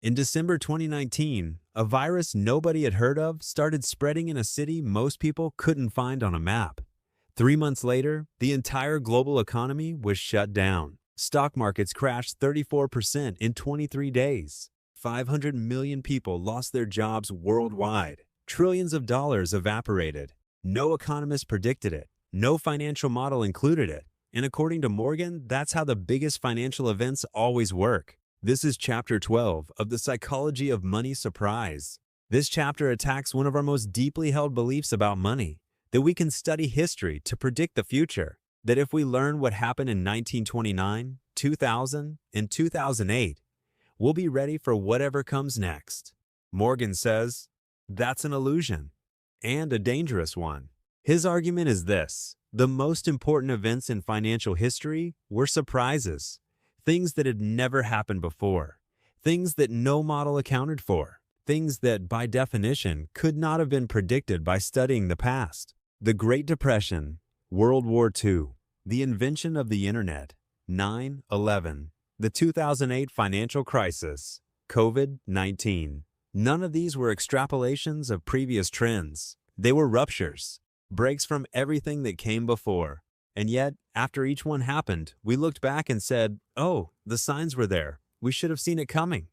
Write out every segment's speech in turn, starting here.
In December 2019, a virus nobody had heard of started spreading in a city most people couldn't find on a map. 3 months later, the entire global economy was shut down. Stock markets crashed 34% in 23 days. 500 million people lost their jobs worldwide. Trillions of dollars evaporated. No economist predicted it. No financial model included it. And according to Morgan, that's how the biggest financial events always work. This is Chapter 12 of The Psychology of Money Surprise. This chapter attacks one of our most deeply held beliefs about money, that we can study history to predict the future, that if we learn what happened in 1929, 2000, and 2008, we'll be ready for whatever comes next. Morgan says, that's an illusion, and a dangerous one. His argument is this: the most important events in financial history were surprises, things that had never happened before, things that no model accounted for, things that, by definition, could not have been predicted by studying the past. The Great Depression, World War II, the invention of the Internet, 9/11, the 2008 financial crisis, COVID-19. None of these were extrapolations of previous trends. They were ruptures, breaks from everything that came before. And yet, after each one happened, we looked back and said, oh, the signs were there. We should have seen it coming.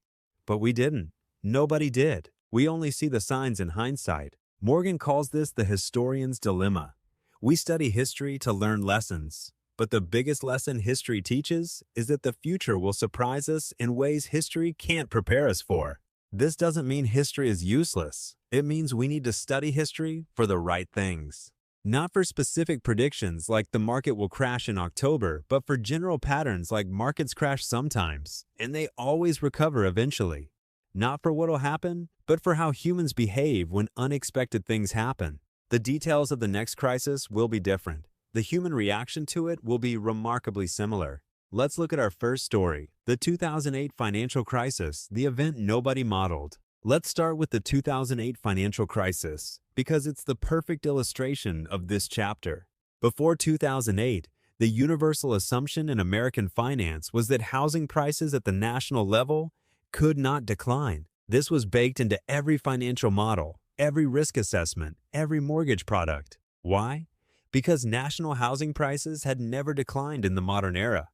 But we didn't. Nobody did. We only see the signs in hindsight. Morgan calls this the historian's dilemma. We study history to learn lessons, but the biggest lesson history teaches is that the future will surprise us in ways history can't prepare us for. This doesn't mean history is useless. It means we need to study history for the right things. Not for specific predictions like the market will crash in October, but for general patterns like markets crash sometimes, and they always recover eventually. Not for what will happen, but for how humans behave when unexpected things happen. The details of the next crisis will be different. The human reaction to it will be remarkably similar. Let's look at our first story, the 2008 financial crisis, the event nobody modeled. Let's start with the 2008 financial crisis, because it's the perfect illustration of this chapter. Before 2008, the universal assumption in American finance was that housing prices at the national level could not decline. This was baked into every financial model, every risk assessment, every mortgage product. Why? Because national housing prices had never declined in the modern era.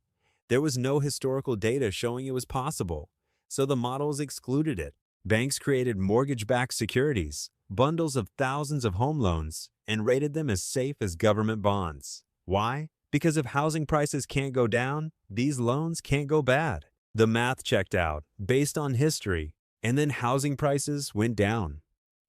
There was no historical data showing it was possible, so the models excluded it. Banks created mortgage-backed securities, bundles of thousands of home loans, and rated them as safe as government bonds. Why? Because if housing prices can't go down, these loans can't go bad. The math checked out, based on history, and then housing prices went down.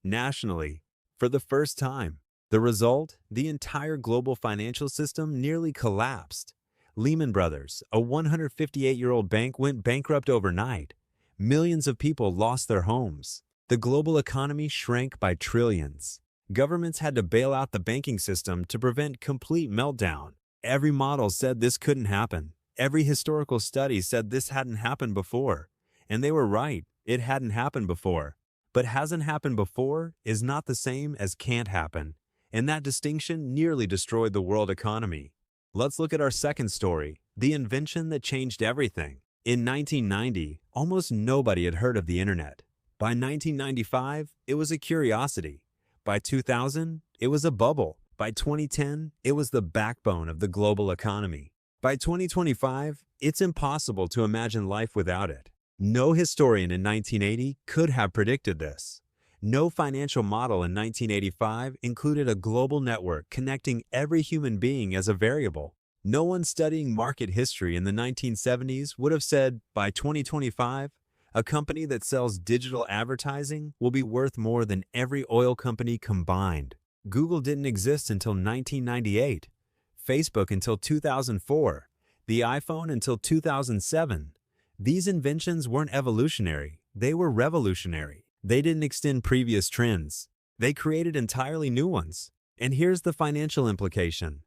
Nationally, for the first time. The result? The entire global financial system nearly collapsed. Lehman Brothers, a 158-year-old bank, went bankrupt overnight. Millions of people lost their homes. The global economy shrank by trillions. Governments had to bail out the banking system to prevent complete meltdown. Every model said this couldn't happen. Every historical study said this hadn't happened before. And they were right, it hadn't happened before. But hasn't happened before is not the same as can't happen. And that distinction nearly destroyed the world economy. Let's look at our second story, the invention that changed everything. In 1990, almost nobody had heard of the Internet. By 1995, it was a curiosity. By 2000, it was a bubble. By 2010, it was the backbone of the global economy. By 2025, it's impossible to imagine life without it. No historian in 1980 could have predicted this. No financial model in 1985 included a global network connecting every human being as a variable. No one studying market history in the 1970s would have said, by 2025, a company that sells digital advertising will be worth more than every oil company combined. Google didn't exist until 1998, Facebook until 2004, the iPhone until 2007. These inventions weren't evolutionary, they were revolutionary. They didn't extend previous trends. They created entirely new ones. And here's the financial implication.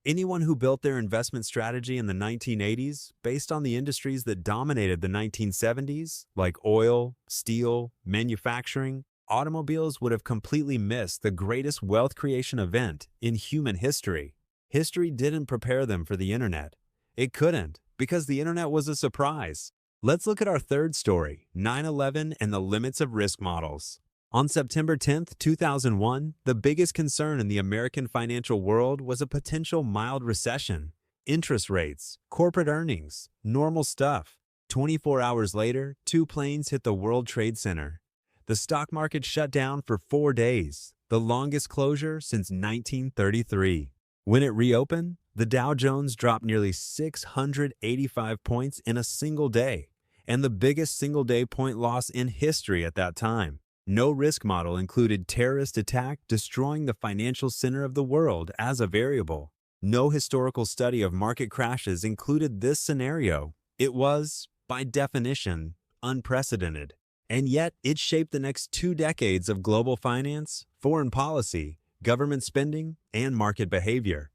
Anyone who built their investment strategy in the 1980s based on the industries that dominated the 1970s, like oil, steel, manufacturing, automobiles, would have completely missed the greatest wealth creation event in human history. History didn't prepare them for the Internet. It couldn't, because the Internet was a surprise. Let's look at our third story, 9/11 and the limits of risk models. On September 10, 2001, the biggest concern in the American financial world was a potential mild recession. Interest rates, corporate earnings, normal stuff. 24 hours later, two planes hit the World Trade Center. The stock market shut down for 4 days, the longest closure since 1933. When it reopened, the Dow Jones dropped nearly 685 points in a single day, and the biggest single-day point loss in history at that time. No risk model included terrorist attack destroying the financial center of the world as a variable. No historical study of market crashes included this scenario. It was, by definition, unprecedented. And yet, it shaped the next 2 decades of global finance, foreign policy, government spending, and market behavior.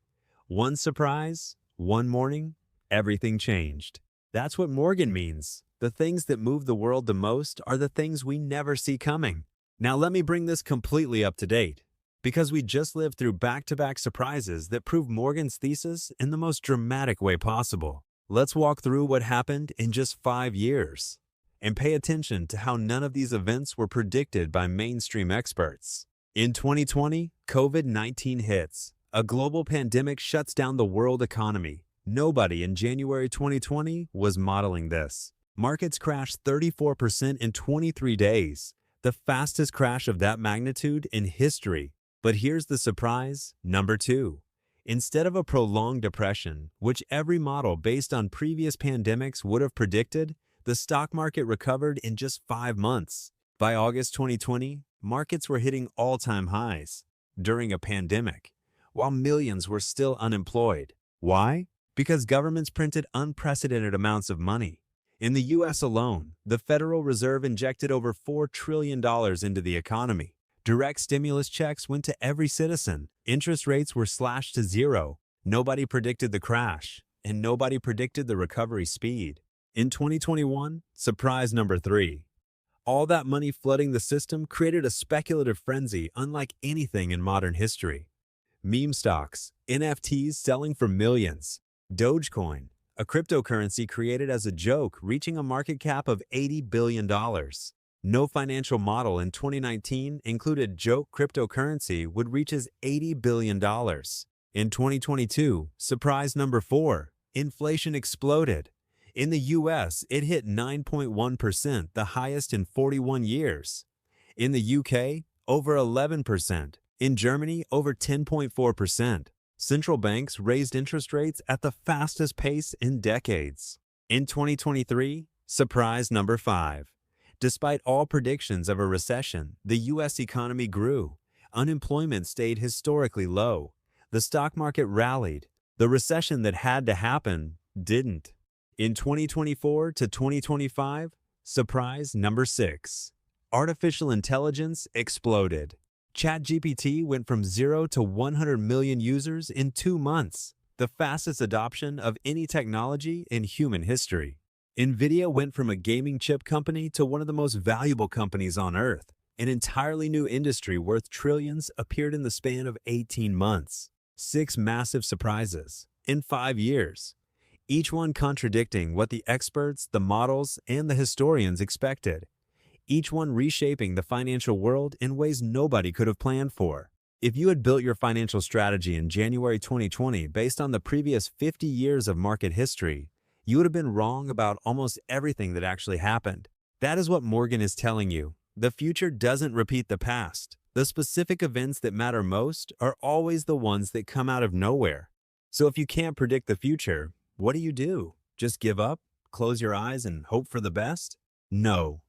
One surprise, one morning, everything changed. That's what Morgan means. The things that move the world the most are the things we never see coming. Now let me bring this completely up to date, because we just lived through back-to-back surprises that prove Morgan's thesis in the most dramatic way possible. Let's walk through what happened in just 5 years, and pay attention to how none of these events were predicted by mainstream experts. In 2020, COVID-19 hits. A global pandemic shuts down the world economy. Nobody in January 2020 was modeling this. Markets crashed 34% in 23 days, the fastest crash of that magnitude in history. But here's the surprise, number 2. Instead of a prolonged depression, which every model based on previous pandemics would have predicted, the stock market recovered in just 5 months. By August 2020, markets were hitting all-time highs during a pandemic, while millions were still unemployed. Why? Because governments printed unprecedented amounts of money. In the U.S. alone, the Federal Reserve injected over $4 trillion into the economy. Direct stimulus checks went to every citizen. Interest rates were slashed to zero. Nobody predicted the crash, and nobody predicted the recovery speed. In 2021, surprise number 3. All that money flooding the system created a speculative frenzy unlike anything in modern history. Meme stocks, NFTs selling for millions. Dogecoin, a cryptocurrency created as a joke, reaching a market cap of $80 billion. No financial model in 2019 included joke cryptocurrency would reach as $80 billion. In 2022, surprise number 4, inflation exploded. In the US, it hit 9.1%, the highest in 41 years. In the UK, over 11%. In Germany, over 10.4%. Central banks raised interest rates at the fastest pace in decades. In 2023, surprise number 5. Despite all predictions of a recession, the U.S. economy grew. Unemployment stayed historically low. The stock market rallied. The recession that had to happen didn't. In 2024 to 2025, surprise number 6. Artificial intelligence exploded. ChatGPT went from 0 to 100 million users in 2 months, the fastest adoption of any technology in human history. NVIDIA went from a gaming chip company to one of the most valuable companies on Earth. An entirely new industry worth trillions appeared in the span of 18 months. 6 massive surprises in 5 years, each one contradicting what the experts, the models, and the historians expected. Each one reshaping the financial world in ways nobody could have planned for. If you had built your financial strategy in January 2020 based on the previous 50 years of market history, you would have been wrong about almost everything that actually happened. That is what Morgan is telling you. The future doesn't repeat the past. The specific events that matter most are always the ones that come out of nowhere. So if you can't predict the future, what do? Just give up, close your eyes, and hope for the best? No.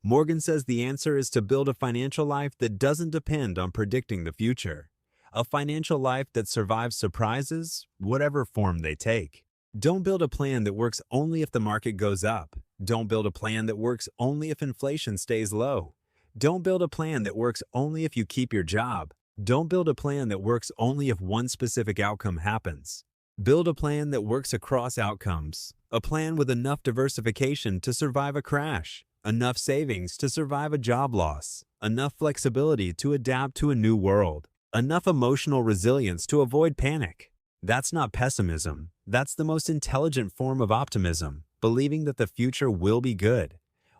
Morgan says the answer is to build a financial life that doesn't depend on predicting the future. A financial life that survives surprises, whatever form they take. Don't build a plan that works only if the market goes up. Don't build a plan that works only if inflation stays low. Don't build a plan that works only if you keep your job. Don't build a plan that works only if one specific outcome happens. Build a plan that works across outcomes. A plan with enough diversification to survive a crash. Enough savings to survive a job loss, enough flexibility to adapt to a new world, enough emotional resilience to avoid panic. That's not pessimism. That's the most intelligent form of optimism. believing that the future will be good,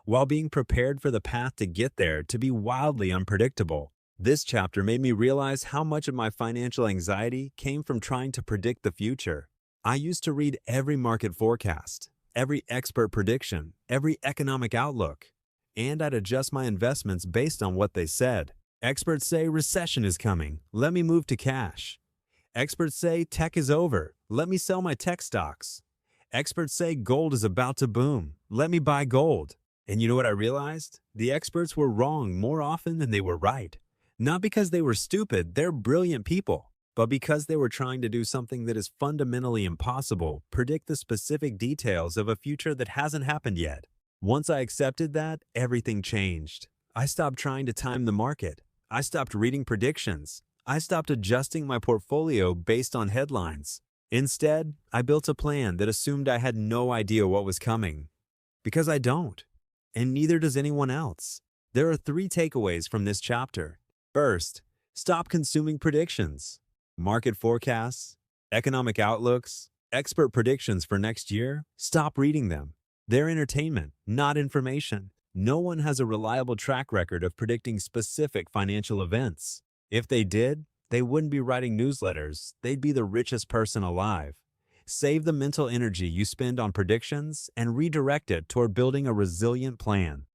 while being prepared for the path to get there to be wildly unpredictable. This chapter made me realize how much of my financial anxiety came from trying to predict the future. I used to read every market forecast, every expert prediction, every economic outlook, and I'd adjust my investments based on what they said. Experts say recession is coming. Let me move to cash. Experts say tech is over. Let me sell my tech stocks. Experts say gold is about to boom. Let me buy gold. And you know what I realized? The experts were wrong more often than they were right. Not because they were stupid, they're brilliant people, but because they were trying to do something that is fundamentally impossible, predict the specific details of a future that hasn't happened yet. Once I accepted that, everything changed. I stopped trying to time the market. I stopped reading predictions. I stopped adjusting my portfolio based on headlines. Instead, I built a plan that assumed I had no idea what was coming. Because I don't. And neither does anyone else. There are 3 takeaways from this chapter. First, stop consuming predictions. Market forecasts, economic outlooks, expert predictions for next year, stop reading them. They're entertainment, not information. No one has a reliable track record of predicting specific financial events. If they did, they wouldn't be writing newsletters. They'd be the richest person alive. Save the mental energy you spend on predictions and redirect it toward building a resilient plan.